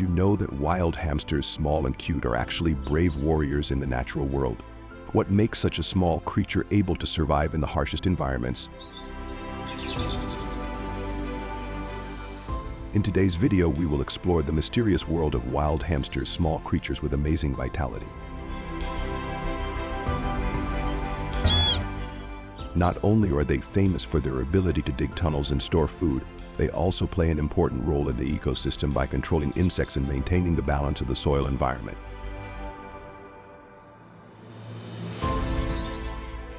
Did you know that wild hamsters, small and cute, are actually brave warriors in the natural world? What makes such a small creature able to survive in the harshest environments? In today's video, we will explore the mysterious world of wild hamsters, small creatures with amazing vitality. Not only are they famous for their ability to dig tunnels and store food, they also play an important role in the ecosystem by controlling insects and maintaining the balance of the soil environment.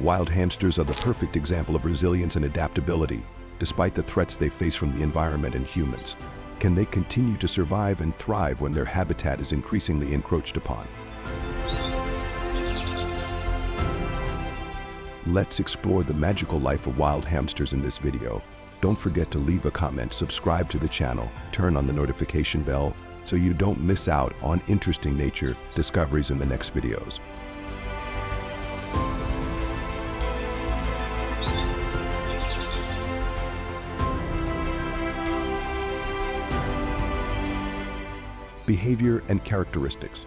Wild hamsters are the perfect example of resilience and adaptability. Despite the threats they face from the environment and humans, can they continue to survive and thrive when their habitat is increasingly encroached upon? Let's explore the magical life of wild hamsters in this video. Don't forget to leave a comment, subscribe to the channel, turn on the notification bell so you don't miss out on interesting nature discoveries in the next videos. Behavior and characteristics.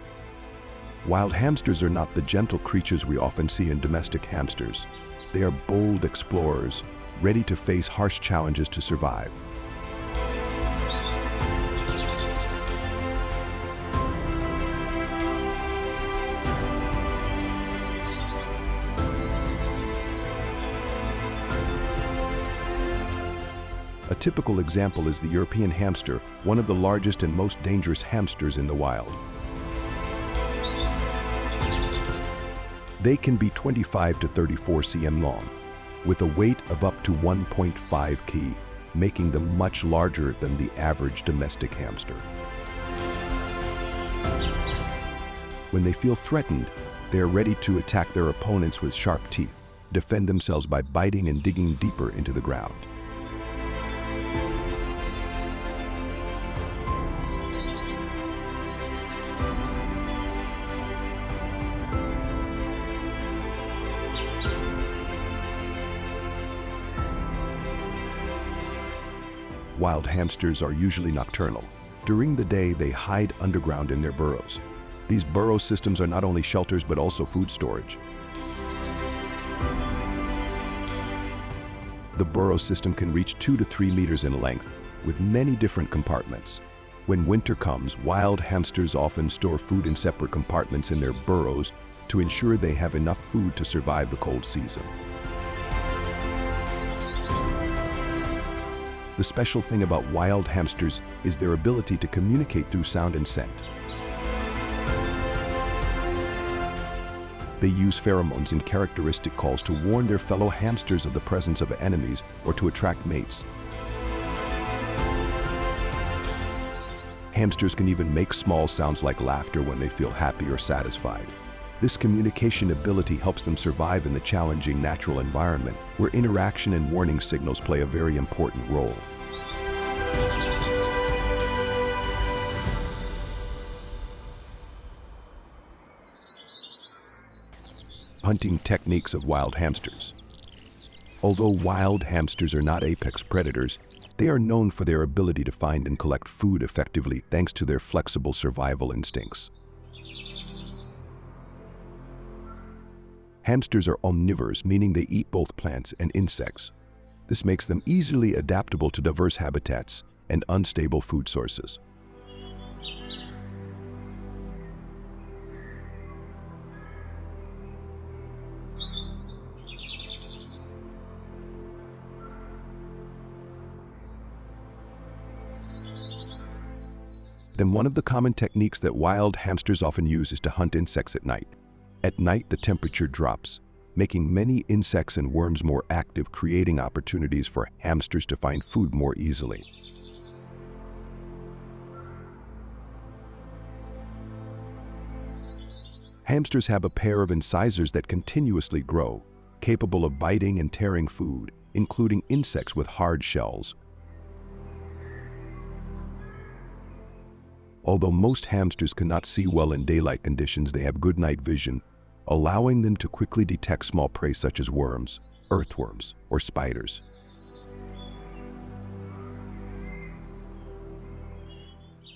Wild hamsters are not the gentle creatures we often see in domestic hamsters. They are bold explorers, ready to face harsh challenges to survive. A typical example is the European hamster, one of the largest and most dangerous hamsters in the wild. They can be 25 to 34 cm long, with a weight of up to 1.5 kg, making them much larger than the average domestic hamster. When they feel threatened, they are ready to attack their opponents with sharp teeth, defend themselves by biting and digging deeper into the ground. Wild hamsters are usually nocturnal. During the day, they hide underground in their burrows. These burrow systems are not only shelters but also food storage. The burrow system can reach 2 to 3 meters in length, with many different compartments. When winter comes, wild hamsters often store food in separate compartments in their burrows to ensure they have enough food to survive the cold season. The special thing about wild hamsters is their ability to communicate through sound and scent. They use pheromones and characteristic calls to warn their fellow hamsters of the presence of enemies or to attract mates. Hamsters can even make small sounds like laughter when they feel happy or satisfied. This communication ability helps them survive in the challenging natural environment, where interaction and warning signals play a very important role. Hunting techniques of wild hamsters. Although wild hamsters are not apex predators, they are known for their ability to find and collect food effectively thanks to their flexible survival instincts. Hamsters are omnivores, meaning they eat both plants and insects. This makes them easily adaptable to diverse habitats and unstable food sources. Then one of the common techniques that wild hamsters often use is to hunt insects at night. At night, the temperature drops, making many insects and worms more active, creating opportunities for hamsters to find food more easily. Hamsters have a pair of incisors that continuously grow, capable of biting and tearing food, including insects with hard shells. Although most hamsters cannot see well in daylight conditions, they have good night vision, allowing them to quickly detect small prey such as worms, earthworms, or spiders.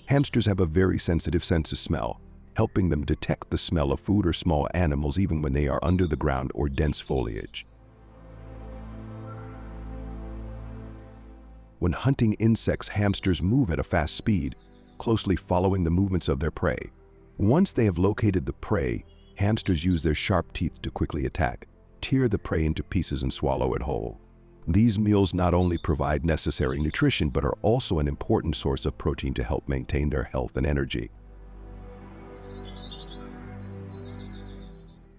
Hamsters have a very sensitive sense of smell, helping them detect the smell of food or small animals even when they are under the ground or dense foliage. When hunting insects, hamsters move at a fast speed, closely following the movements of their prey. Once they have located the prey, hamsters use their sharp teeth to quickly attack, tear the prey into pieces and swallow it whole. These meals not only provide necessary nutrition but are also an important source of protein to help maintain their health and energy.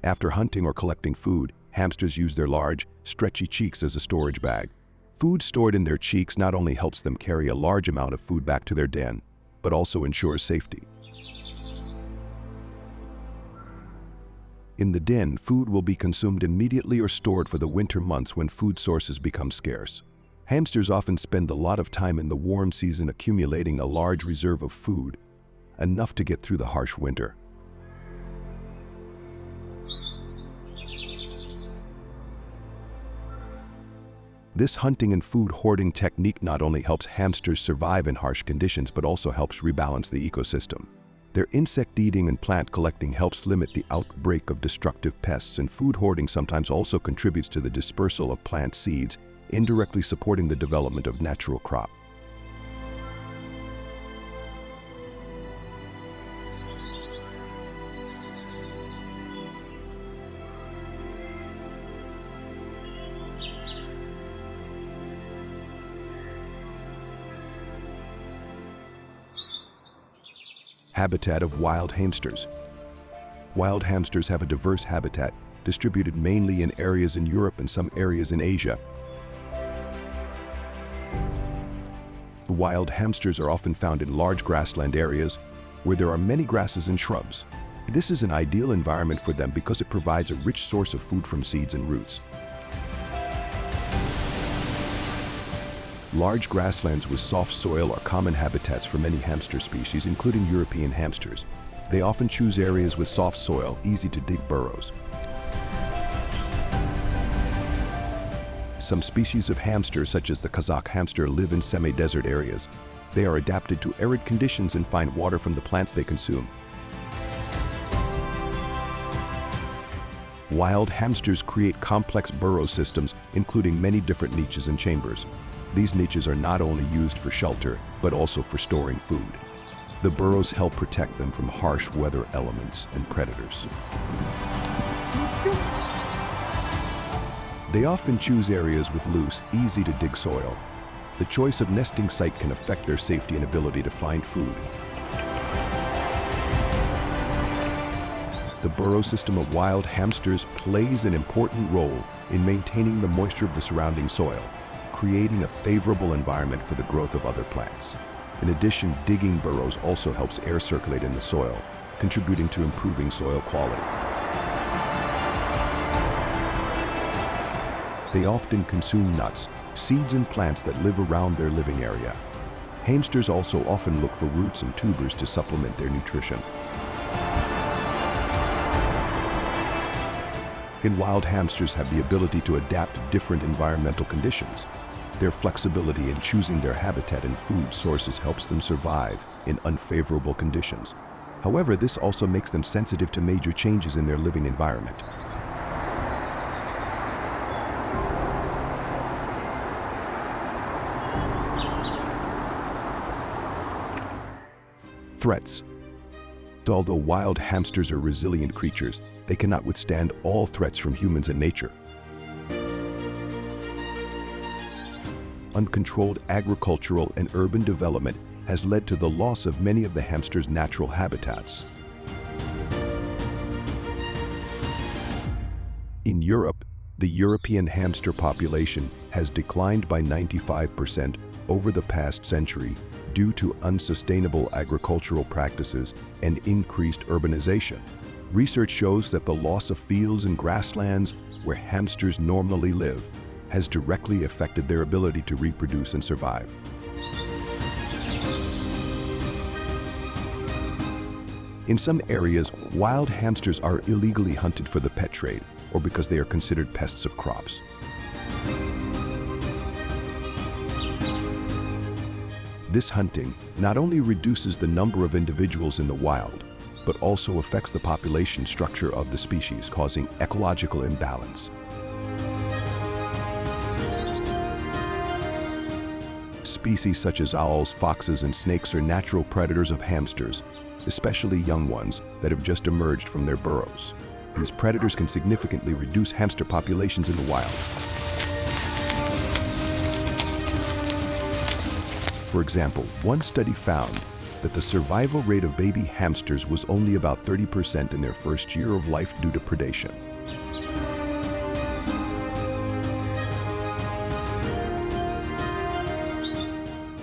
After hunting or collecting food, hamsters use their large, stretchy cheeks as a storage bag. Food stored in their cheeks not only helps them carry a large amount of food back to their den, but also ensures safety. In the den, food will be consumed immediately or stored for the winter months when food sources become scarce. Hamsters often spend a lot of time in the warm season accumulating a large reserve of food, enough to get through the harsh winter. This hunting and food hoarding technique not only helps hamsters survive in harsh conditions but also helps rebalance the ecosystem. Their insect eating and plant collecting helps limit the outbreak of destructive pests, and food hoarding sometimes also contributes to the dispersal of plant seeds, indirectly supporting the development of natural crops. Habitat of wild hamsters. Wild hamsters have a diverse habitat, distributed mainly in areas in Europe and some areas in Asia. Wild hamsters are often found in large grassland areas where there are many grasses and shrubs. This is an ideal environment for them because it provides a rich source of food from seeds and roots. Large grasslands with soft soil are common habitats for many hamster species, including European hamsters. They often choose areas with soft soil, easy to dig burrows. Some species of hamsters, such as the Kazakh hamster, live in semi-desert areas. They are adapted to arid conditions and find water from the plants they consume. Wild hamsters create complex burrow systems, including many different niches and chambers. These niches are not only used for shelter, but also for storing food. The burrows help protect them from harsh weather elements and predators. They often choose areas with loose, easy-to-dig soil. The choice of nesting site can affect their safety and ability to find food. The burrow system of wild hamsters plays an important role in maintaining the moisture of the surrounding soil, creating a favorable environment for the growth of other plants. In addition, digging burrows also helps air circulate in the soil, contributing to improving soil quality. They often consume nuts, seeds, and plants that live around their living area. Hamsters also often look for roots and tubers to supplement their nutrition. Wild hamsters have the ability to adapt to different environmental conditions. Their flexibility in choosing their habitat and food sources helps them survive in unfavorable conditions. However, this also makes them sensitive to major changes in their living environment. Threats. Although wild hamsters are resilient creatures, they cannot withstand all threats from humans and nature. Uncontrolled agricultural and urban development has led to the loss of many of the hamsters' natural habitats. In Europe, the European hamster population has declined by 95% over the past century due to unsustainable agricultural practices and increased urbanization. Research shows that the loss of fields and grasslands where hamsters normally live has directly affected their ability to reproduce and survive. In some areas, wild hamsters are illegally hunted for the pet trade or because they are considered pests of crops. This hunting not only reduces the number of individuals in the wild, but also affects the population structure of the species, causing ecological imbalance. Species such as owls, foxes, and snakes are natural predators of hamsters, especially young ones that have just emerged from their burrows. These predators can significantly reduce hamster populations in the wild. For example, one study found that the survival rate of baby hamsters was only about 30% in their first year of life due to predation.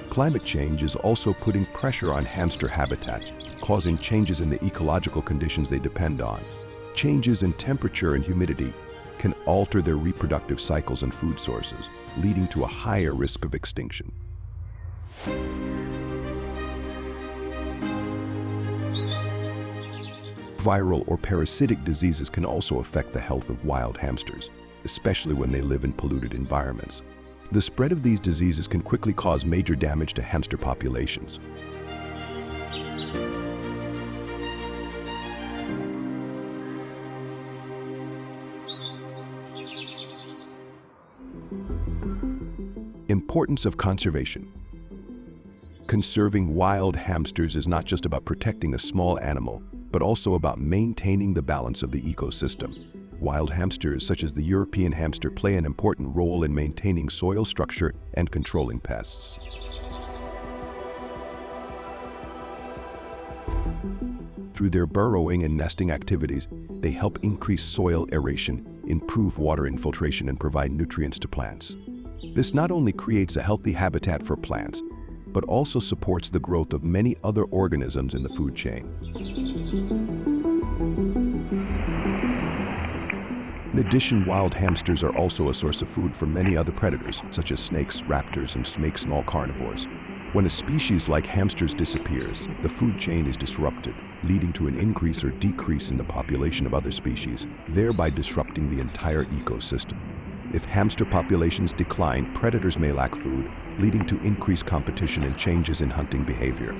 Climate change is also putting pressure on hamster habitats, causing changes in the ecological conditions they depend on. Changes in temperature and humidity can alter their reproductive cycles and food sources, leading to a higher risk of extinction. Viral or parasitic diseases can also affect the health of wild hamsters, especially when they live in polluted environments. The spread of these diseases can quickly cause major damage to hamster populations. Importance of conservation. Conserving wild hamsters is not just about protecting a small animal, but also about maintaining the balance of the ecosystem. Wild hamsters, such as the European hamster, play an important role in maintaining soil structure and controlling pests. Through their burrowing and nesting activities, they help increase soil aeration, improve water infiltration, and provide nutrients to plants. This not only creates a healthy habitat for plants, but also supports the growth of many other organisms in the food chain. In addition, wild hamsters are also a source of food for many other predators, such as snakes, raptors, and small carnivores. When a species like hamsters disappears, the food chain is disrupted, leading to an increase or decrease in the population of other species, thereby disrupting the entire ecosystem. If hamster populations decline, predators may lack food, leading to increased competition and changes in hunting behavior.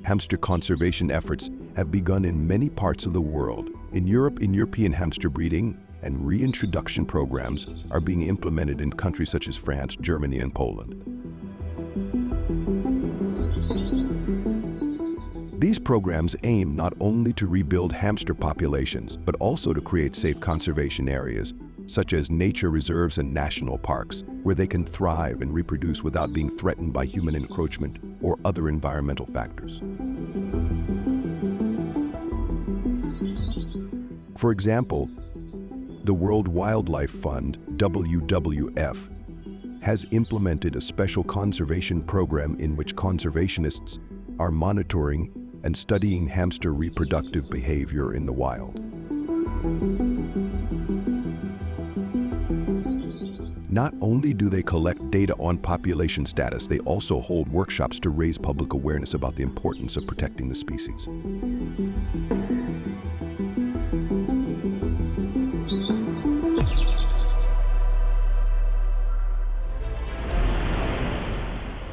Hamster conservation efforts have begun in many parts of the world. In Europe, European hamster breeding and reintroduction programs are being implemented in countries such as France, Germany, and Poland. These programs aim not only to rebuild hamster populations, but also to create safe conservation areas, such as nature reserves and national parks, where they can thrive and reproduce without being threatened by human encroachment or other environmental factors. For example, the World Wildlife Fund, WWF, has implemented a special conservation program in which conservationists are monitoring and studying hamster reproductive behavior in the wild. Not only do they collect data on population status, they also hold workshops to raise public awareness about the importance of protecting the species.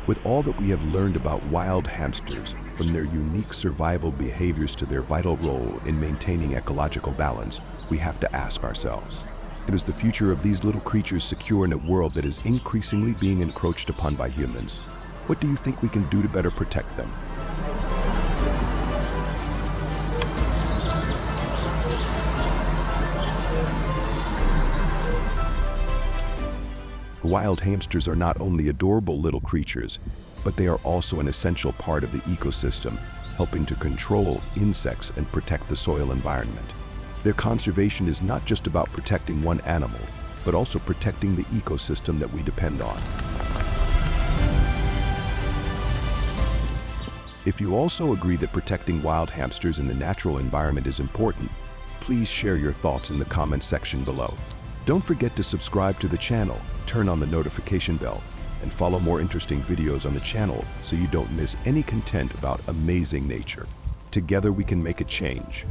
With all that we have learned about wild hamsters, from their unique survival behaviors to their vital role in maintaining ecological balance, we have to ask ourselves, is the future of these little creatures secure in a world that is increasingly being encroached upon by humans? What do you think we can do to better protect them? Wild hamsters are not only adorable little creatures, but they are also an essential part of the ecosystem, helping to control insects and protect the soil environment. Their conservation is not just about protecting one animal, but also protecting the ecosystem that we depend on. If you also agree that protecting wild hamsters in the natural environment is important, please share your thoughts in the comments section below. Don't forget to subscribe to the channel, turn on the notification bell, and follow more interesting videos on the channel so you don't miss any content about amazing nature. Together we can make a change.